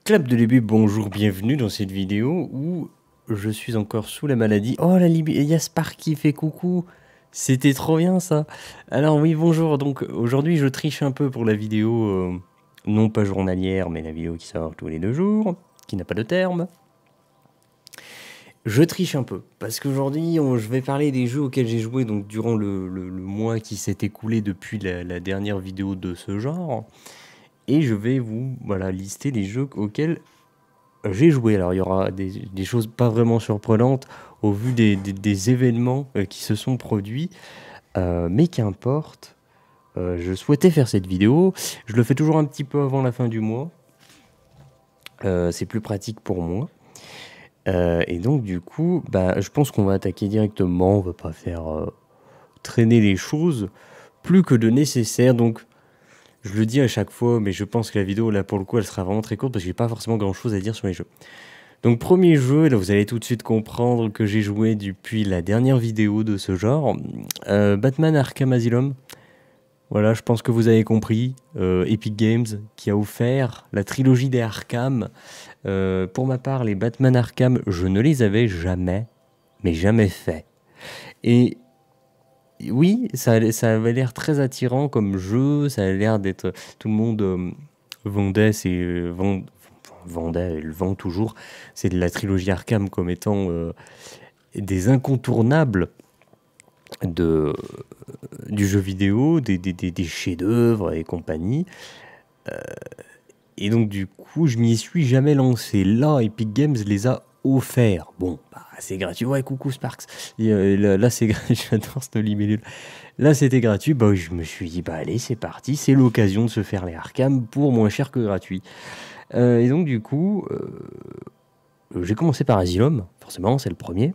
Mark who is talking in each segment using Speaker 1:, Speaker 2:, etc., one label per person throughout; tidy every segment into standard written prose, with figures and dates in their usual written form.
Speaker 1: Clap de début, bonjour, bienvenue dans cette vidéo où je suis encore sous la maladie. Oh, il y a Spark qui fait coucou. C'était trop bien ça. Alors oui, bonjour. Donc aujourd'hui, je triche un peu pour la vidéo, non pas journalière, mais la vidéo qui sort tous les 2 jours, qui n'a pas de terme. Je triche un peu, parce qu'aujourd'hui, je vais parler des jeux auxquels j'ai joué donc, durant le mois qui s'est écoulé depuis la dernière vidéo de ce genre. Et je vais vous lister les jeux auxquels j'ai joué. Alors il y aura des choses pas vraiment surprenantes au vu des événements qui se sont produits, mais qu'importe. Je souhaitais faire cette vidéo. Je le fais toujours un petit peu avant la fin du mois. C'est plus pratique pour moi. Et donc du coup, je pense qu'on va attaquer directement. On va pas faire traîner les choses plus que de nécessaire. Donc je le dis à chaque fois, mais je pense que la vidéo là pour le coup elle sera vraiment très courte parce que j'ai pas forcément grand chose à dire sur les jeux. Donc premier jeu, là vous allez tout de suite comprendre que j'ai joué depuis la dernière vidéo de ce genre, Batman Arkham Asylum. Voilà, je pense que vous avez compris, Epic Games qui a offert la trilogie des Arkham. Pour ma part, les Batman Arkham, je ne les avais jamais, mais jamais fait. Et oui, ça avait l'air très attirant comme jeu, ça a l'air d'être... Tout le monde vendait vendait et le vend toujours, c'est de la trilogie Arkham comme étant des incontournables du jeu vidéo, des chefs-d'œuvre et compagnie. Et donc du coup, je m'y suis jamais lancé. Là, Epic Games les a offerts. Bon, c'est gratuit. Ouais, coucou Sparks. Et, là c'est gratuit. J'adore ce libellule. Là, c'était gratuit. Je me suis dit, allez, c'est parti. C'est l'occasion de se faire les Arkham pour moins cher que gratuit. Et donc du coup, j'ai commencé par Asylum. Forcément, c'est le premier.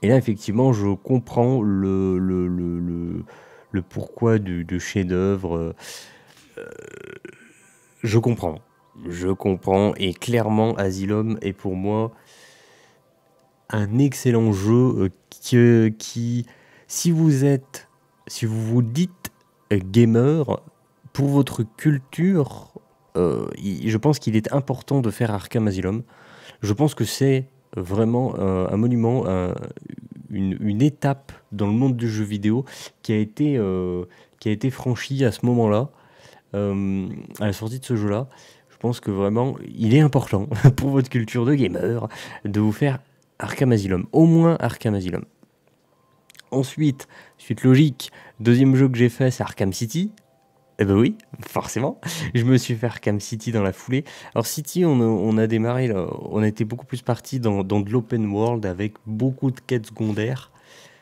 Speaker 1: Et là, effectivement, je comprends le pourquoi du chef-d'œuvre. Je comprends. Je comprends. Et clairement, Asylum est pour moi un excellent jeu qui, si vous vous dites gamer, pour votre culture, je pense qu'il est important de faire Arkham Asylum. Je pense que c'est vraiment un monument, une étape dans le monde du jeu vidéo qui a été franchie à ce moment-là, à la sortie de ce jeu-là. Je pense que vraiment, il est important pour votre culture de gamer de vous faire Arkham Asylum, au moins Arkham Asylum. Ensuite, suite logique, deuxième jeu que j'ai fait, c'est Arkham City. Eh ben oui, forcément. Je me suis fait Arkham City dans la foulée. Alors City, on a démarré, là, on a été beaucoup plus parti dans de l'open world avec beaucoup de quêtes secondaires.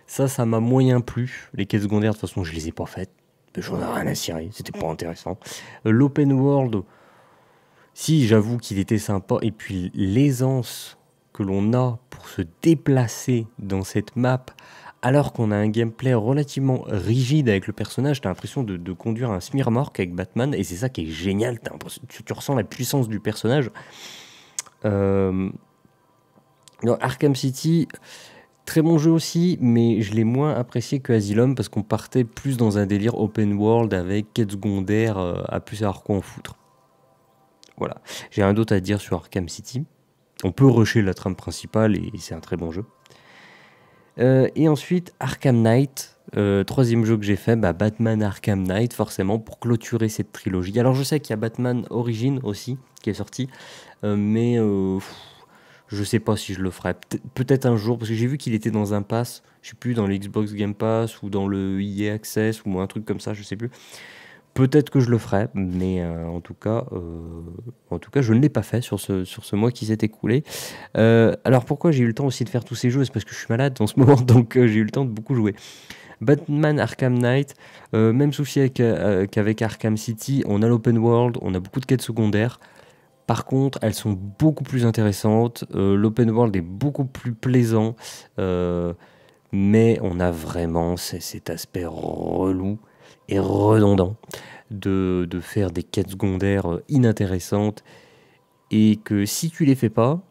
Speaker 1: Ça m'a moyen plu. Les quêtes secondaires, de toute façon, je les ai pas faites. J'en ai rien à cirer, c'était pas intéressant. L'open world, si, j'avoue qu'il était sympa. Et puis l'aisance que l'on a pour se déplacer dans cette map, alors qu'on a un gameplay relativement rigide avec le personnage, t'as l'impression de conduire un semi-remorque avec Batman, et c'est ça qui est génial, tu ressens la puissance du personnage. Dans Arkham City, très bon jeu aussi, mais je l'ai moins apprécié que Asylum, parce qu'on partait plus dans un délire open world avec quête secondaire à plus savoir quoi en foutre. Voilà, j'ai rien d'autre à dire sur Arkham City. On peut rusher la trame principale, et c'est un très bon jeu. Et ensuite, Arkham Knight, troisième jeu que j'ai fait, Batman Arkham Knight, forcément, pour clôturer cette trilogie. Alors je sais qu'il y a Batman Origins aussi, qui est sorti, mais je sais pas si je le ferai. Peut-être un jour, parce que j'ai vu qu'il était dans un pass, je sais plus, dans le Xbox Game Pass, ou dans le EA Access, ou un truc comme ça, je sais plus. Peut-être que je le ferai, mais en tout cas, je ne l'ai pas fait sur ce mois qui s'est écoulé. Alors pourquoi j'ai eu le temps aussi de faire tous ces jeux? C'est parce que je suis malade en ce moment, donc j'ai eu le temps de beaucoup jouer. Batman Arkham Knight, même souci qu'avec Arkham City, on a l'open world, on a beaucoup de quêtes secondaires. Par contre, elles sont beaucoup plus intéressantes, l'open world est beaucoup plus plaisant, mais on a vraiment cet aspect relou et redondant de faire des quêtes secondaires inintéressantes, et que si tu les fais pas,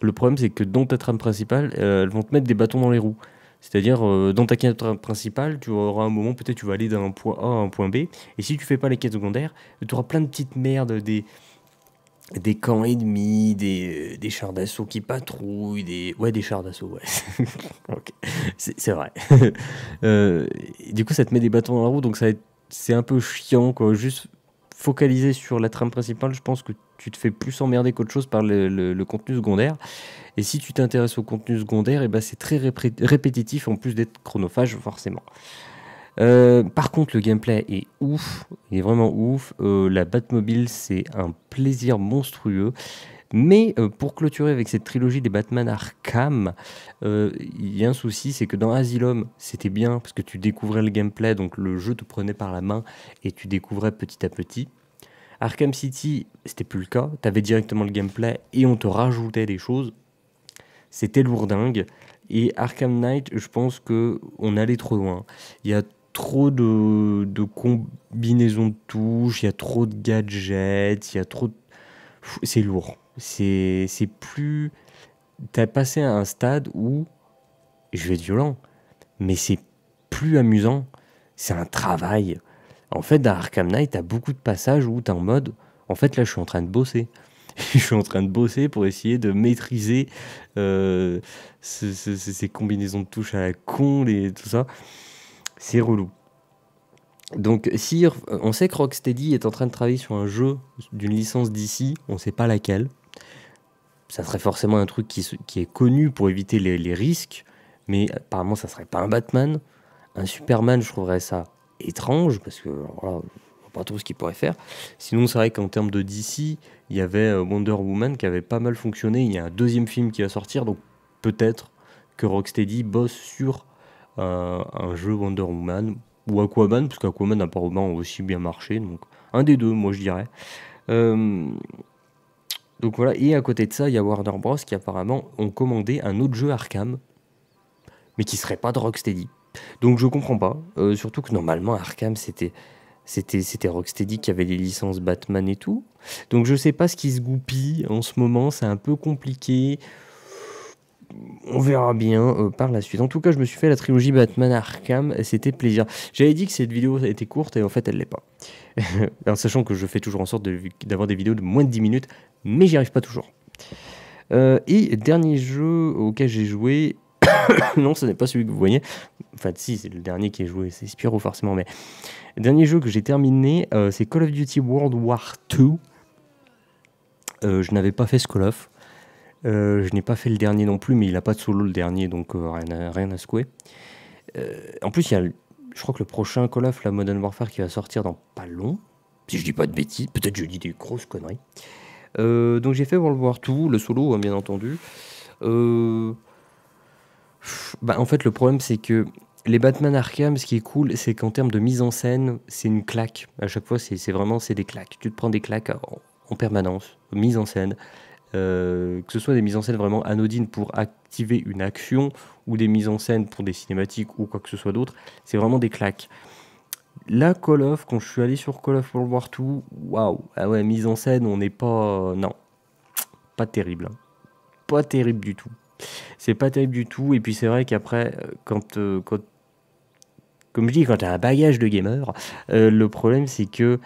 Speaker 1: le problème c'est que dans ta trame principale, elles vont te mettre des bâtons dans les roues. C'est-à-dire, dans ta quête principale, tu auras un moment, peut-être tu vas aller d'un point A à un point B, et si tu fais pas les quêtes secondaires, tu auras plein de petites merdes, des camps ennemis, des chars d'assaut qui patrouillent, ouais, des chars d'assaut, ouais. Ok, c'est vrai. Du coup, ça te met des bâtons dans la roue, donc c'est un peu chiant, quoi. Juste focaliser sur la trame principale, je pense que tu te fais plus emmerder qu'autre chose par le contenu secondaire. Et si tu t'intéresses au contenu secondaire, et ben c'est très répétitif, en plus d'être chronophage, forcément. Par contre, le gameplay est ouf, il est vraiment ouf. La Batmobile, c'est un plaisir monstrueux. Mais pour clôturer avec cette trilogie des Batman Arkham, il y a un souci, c'est que dans Asylum, c'était bien parce que tu découvrais le gameplay, donc le jeu te prenait par la main et tu découvrais petit à petit. Arkham City, c'était plus le cas, tu avais directement le gameplay et on te rajoutait des choses. C'était lourdingue. Et Arkham Knight, je pense qu'on allait trop loin. Il y a trop de combinaisons de touches, il y a trop de gadgets, il y a trop de... C'est lourd. C'est plus... T'as passé à un stade où, je vais être violent, mais c'est plus amusant. C'est un travail. En fait, dans Arkham Knight, t'as beaucoup de passages où t'es en mode... En fait, là, je suis en train de bosser. Je suis en train de bosser pour essayer de maîtriser ces combinaisons de touches à la con, tout ça. C'est relou. Donc, si on sait que Rocksteady est en train de travailler sur un jeu d'une licence d'ici, on ne sait pas laquelle. Ça serait forcément un truc qui est connu pour éviter les risques, mais apparemment, ça serait pas un Batman. Un Superman, je trouverais ça étrange, parce que voilà, pas trop ce qu'il pourrait faire. Sinon, c'est vrai qu'en termes de DC, il y avait Wonder Woman qui avait pas mal fonctionné. Il y a un deuxième film qui va sortir, donc peut-être que Rocksteady bosse sur un jeu Wonder Woman ou Aquaman, parce qu'Aquaman apparemment a aussi bien marché. Donc un des deux, moi je dirais. Donc voilà, et à côté de ça, il y a Warner Bros qui apparemment ont commandé un autre jeu Arkham, mais qui serait pas de Rocksteady. Donc je comprends pas, surtout que normalement Arkham c'était Rocksteady qui avait les licences Batman et tout. Donc je sais pas ce qui se goupille en ce moment, c'est un peu compliqué. On verra bien par la suite. En tout cas, je me suis fait la trilogie Batman Arkham, c'était plaisir. J'avais dit que cette vidéo était courte et en fait elle l'est pas. En sachant que je fais toujours en sorte d'avoir des vidéos de moins de 10 minutes, mais j'y arrive pas toujours. Et dernier jeu auquel j'ai joué, non, ce n'est pas celui que vous voyez. Enfin, si, c'est le dernier qui est joué, c'est Spyro forcément, mais le dernier jeu que j'ai terminé, c'est Call of Duty World War II. Je n'avais pas fait ce Call of. Je n'ai pas fait le dernier non plus, mais il n'a pas de solo le dernier, donc rien à secouer. En plus, je crois que le prochain Call of, la Modern Warfare, qui va sortir dans pas long, si je dis pas de bêtises, peut-être je dis des grosses conneries. Donc j'ai fait World War II, le solo, hein, bien entendu. En fait, le problème, c'est que les Batman Arkham, ce qui est cool, c'est qu'en termes de mise en scène, c'est une claque. À chaque fois, c'est des claques. Tu te prends des claques en permanence, mise en scène. Que ce soit des mises en scène vraiment anodines pour activer une action ou des mises en scène pour des cinématiques ou quoi que ce soit d'autre, c'est vraiment des claques. Là, Call of, quand je suis allé sur Call of World War II, waouh, ah ouais, mise en scène, on n'est pas... non, pas terrible. Hein. Pas terrible du tout. C'est pas terrible du tout, et puis c'est vrai qu'après, comme je dis, quand tu as un bagage de gamer, le problème c'est que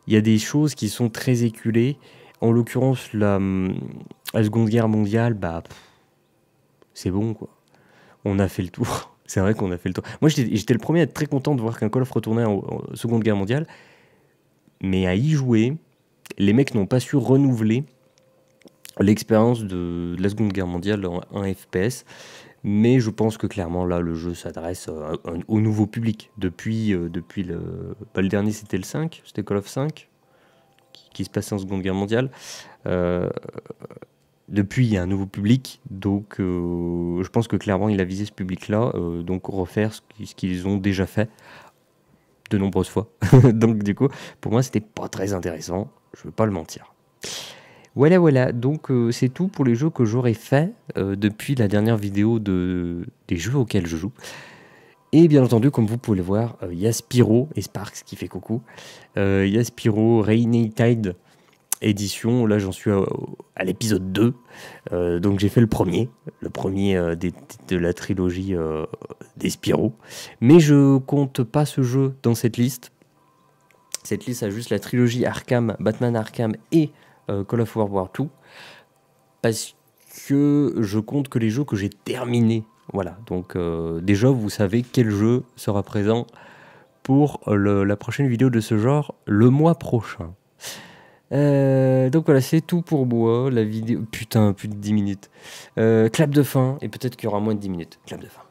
Speaker 1: il y a des choses qui sont très éculées. En l'occurrence, la Seconde Guerre mondiale, c'est bon, quoi. On a fait le tour. C'est vrai qu'on a fait le tour. Moi, j'étais le premier à être très content de voir qu'un Call of retournait en Seconde Guerre mondiale. Mais à y jouer, les mecs n'ont pas su renouveler l'expérience de la Seconde Guerre mondiale en FPS. Mais je pense que clairement, là, le jeu s'adresse au nouveau public. Depuis le dernier, c'était le 5, c'était Call of 5, qui se passait en Seconde Guerre mondiale. Depuis, il y a un nouveau public, donc je pense que clairement, il a visé ce public-là, donc refaire ce qu'ils ont déjà fait de nombreuses fois. Donc du coup, pour moi, c'était pas très intéressant, je ne veux pas le mentir. Voilà, donc c'est tout pour les jeux que j'aurais fait depuis la dernière vidéo des jeux auxquels je joue. Et bien entendu, comme vous pouvez le voir, il y a Spyro et Sparks qui fait coucou. Il y a Spyro Reignited édition, là j'en suis à l'épisode 2, donc j'ai fait le premier de la trilogie des Spyro, mais je compte pas ce jeu dans cette liste. Cette liste a juste la trilogie Arkham, Batman Arkham et Call of World War 2, parce que je compte que les jeux que j'ai terminés. Voilà, donc déjà vous savez quel jeu sera présent pour la prochaine vidéo de ce genre le mois prochain. Donc voilà, c'est tout pour moi. La vidéo. Putain, plus de 10 minutes. Clap de fin, et peut-être qu'il y aura moins de 10 minutes. Clap de fin.